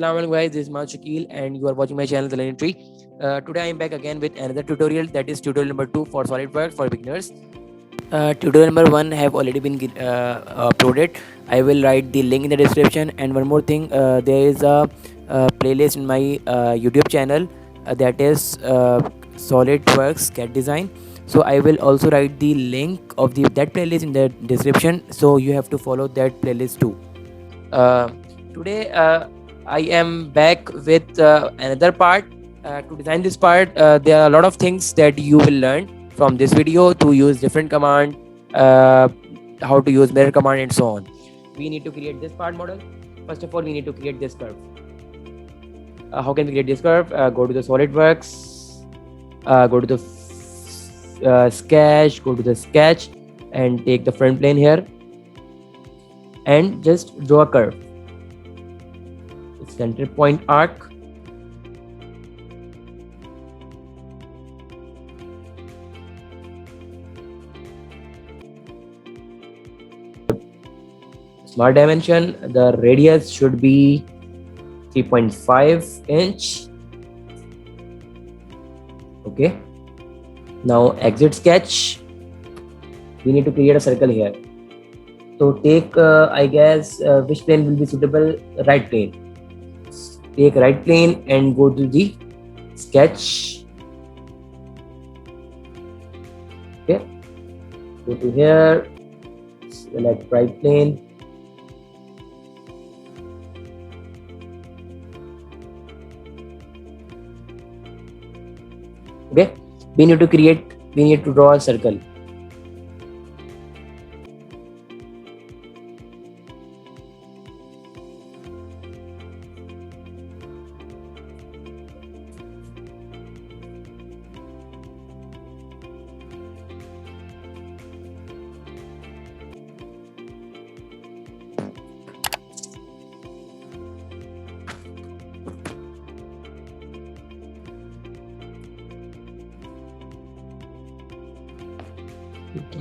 Assalamu alaikum guys, this is Mahmoud Shakil and you are watching my channel The Learning Tree. Today I am back again with another tutorial, that is tutorial number 2 for SolidWorks for beginners. Tutorial number 1 have already been uploaded. I will write the link in the description, and one more thing, there is a playlist in my YouTube channel, that is SolidWorks CAD Design. So I will also write the link of that playlist in the description, so you have to follow that playlist too. Uh, Today I am back with another part. To design this part, there are a lot of things that you will learn from this video: to use different command, uh, how to use mirror command, and so on. We need to create this part model. First of all, we need to create this curve. How can we create this curve? Go to the SolidWorks, go to the sketch, go to the sketch, and take the front plane here, and just draw a curve. Center point arc. Smart dimension, the radius should be 3.5 inch. Okay, now exit sketch. We need to create a circle here. So take I guess which plane will be suitable? Right plane. Take right plane and go to the sketch. Okay, go to here, select right plane. Okay, we need to draw a circle.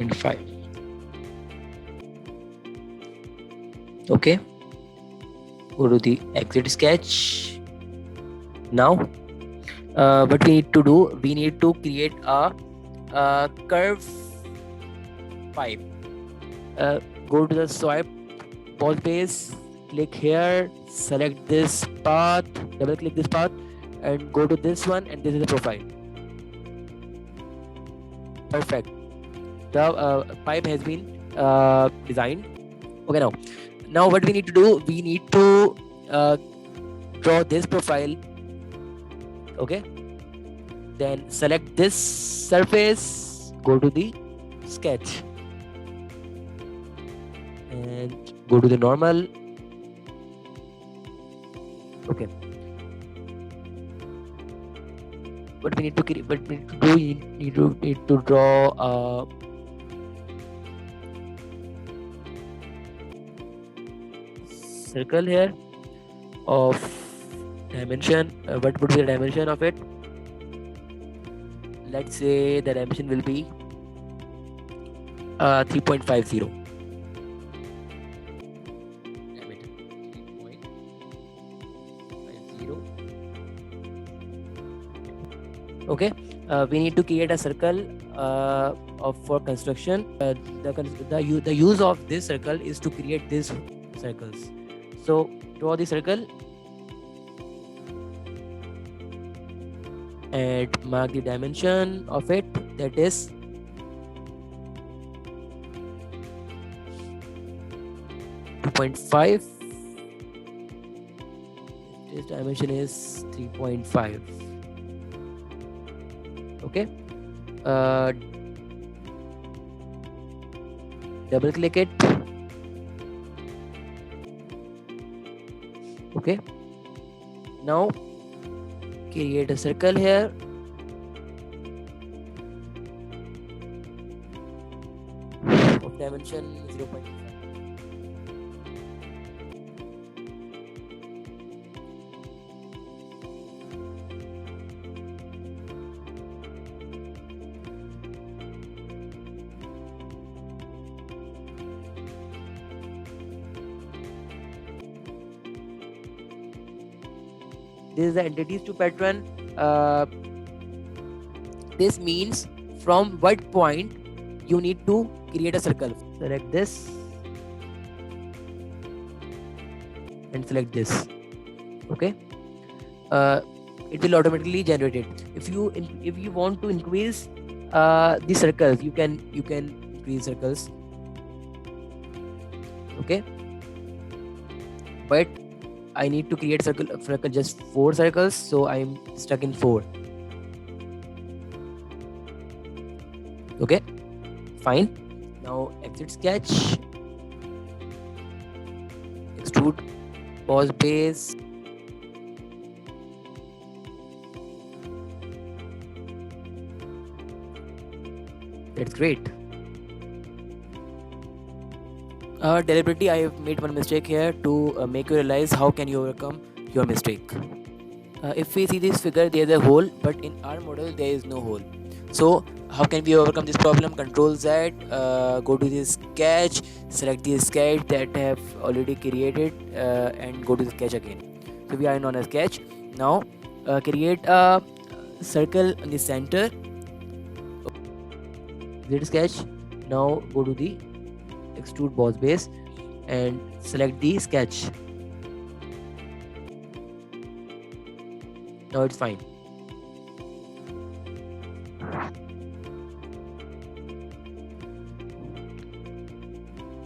.5. Okay, go to the exit sketch. Now what we need to do, we need to create a curve pipe. Go to the swipe ball base, click here, select this path, double click this path, and go to this one, and this is the profile. Perfect, the pipe has been designed. Okay, now what we need to do, we need to draw this profile. Okay, then select this surface, go to the sketch, and go to the normal. Okay, what we need to do, you need to draw a circle here of dimension. What would be the dimension of it? Let's say the dimension will be 3.50. Okay, we need to create a circle for construction. The use of this circle is to create these circles. So draw the circle and mark the dimension of it, that is 2.5. This dimension is 3.5. Okay, double click it. Okay, now create a circle here. Of dimension 0.5. This is the entities to pattern. This means from what point you need to create a circle. Select this and select this. Okay. uh, it will automatically generate it. If you want to increase the circles, you can increase circles. Okay, but I need to create circle just 4 circles, so I'm stuck in 4. Okay, fine. Now exit sketch, extrude boss base. That's great. Deliberately I have made one mistake here to make you realize how can you overcome your mistake. If we see this figure, there is a hole, but in our model there is no hole. So how can we overcome this problem? Control Z, go to the sketch, select the sketch that have already created, and go to the sketch again. So we are in on a sketch now. Create a circle in the center. Exit sketch. Now go to the extrude boss base and select the sketch. Now it's fine.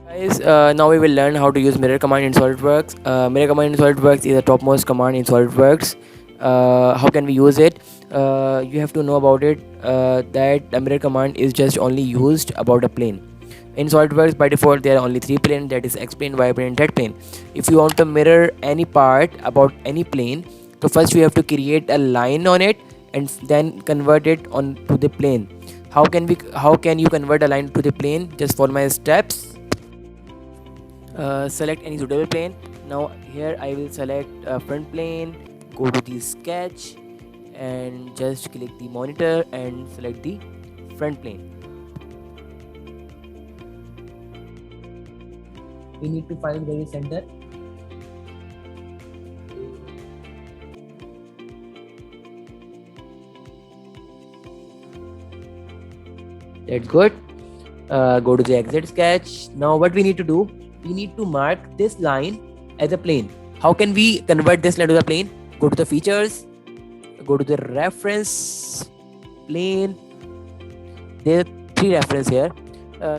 Guys, now we will learn how to use mirror command in SolidWorks. Mirror command in SolidWorks is the topmost command in SolidWorks. How can we use it? You have to know about it, that the mirror command is just only used about a plane. In SolidWorks by default there are only 3 planes, that is X plane, Y plane and Z plane. If you want to mirror any part about any plane, so first we have to create a line on it and then convert it on to the plane. How can you convert a line to the plane? Just follow my steps. Select any suitable plane. Now here I will select front plane, go to the sketch and just click the monitor and select the front plane. We need to find the center. That's good. Go to the exit sketch. Now what we need to do, we need to mark this line as a plane. How can we convert this line to the plane? Go to the features, go to the reference plane. There are 3 reference here.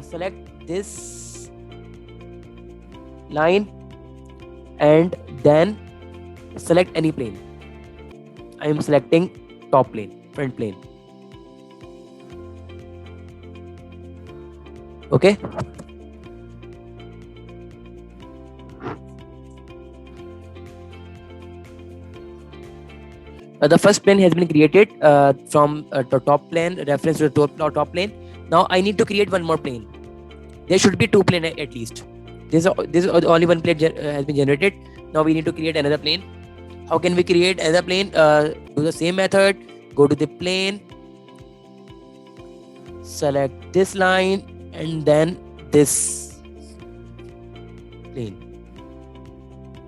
Select this line and then select any plane. I am selecting top plane, front plane. Okay. The first plane has been created from the top plane, reference to the top plane. Now I need to create one more plane. There should be 2 plane at least. This is only one plane has been generated. Now we need to create another plane. How can we create another plane? Do the same method. Go to the plane, select this line and then this plane.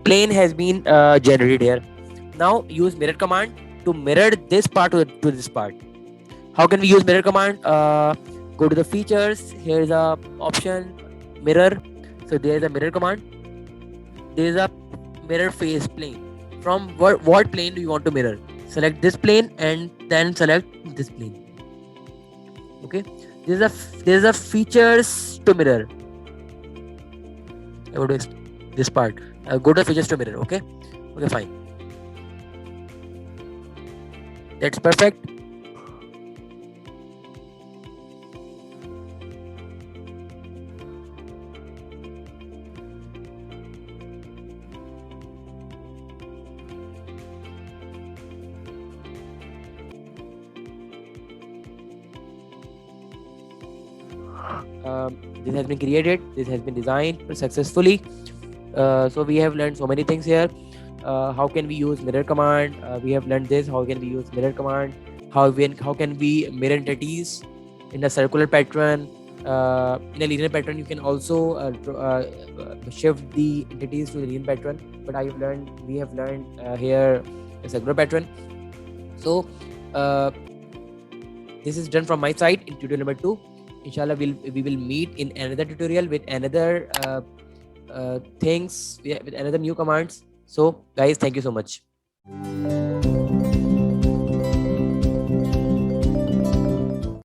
Plane has been generated here. Now use mirror command to mirror this part to this part. How can we use mirror command? Go to the features. Here is a option mirror. So there is a mirror command. There is a mirror face plane. From what plane do you want to mirror? Select this plane and then select this plane. Okay. There is a features to mirror. I go to this part. Go to features to mirror. Okay. Okay, fine. That's perfect. This has been created, this has been designed successfully. So we have learned so many things here. How can we use mirror command? We have learned this. How can we use mirror command? How can we mirror entities in a circular pattern? In a linear pattern, you can also shift the entities to the linear pattern. But we have learned here hexagonal pattern. So this is done from my side in tutorial number 2. Inshallah, we will meet in another tutorial with another things, with another new commands. So guys, thank you so much.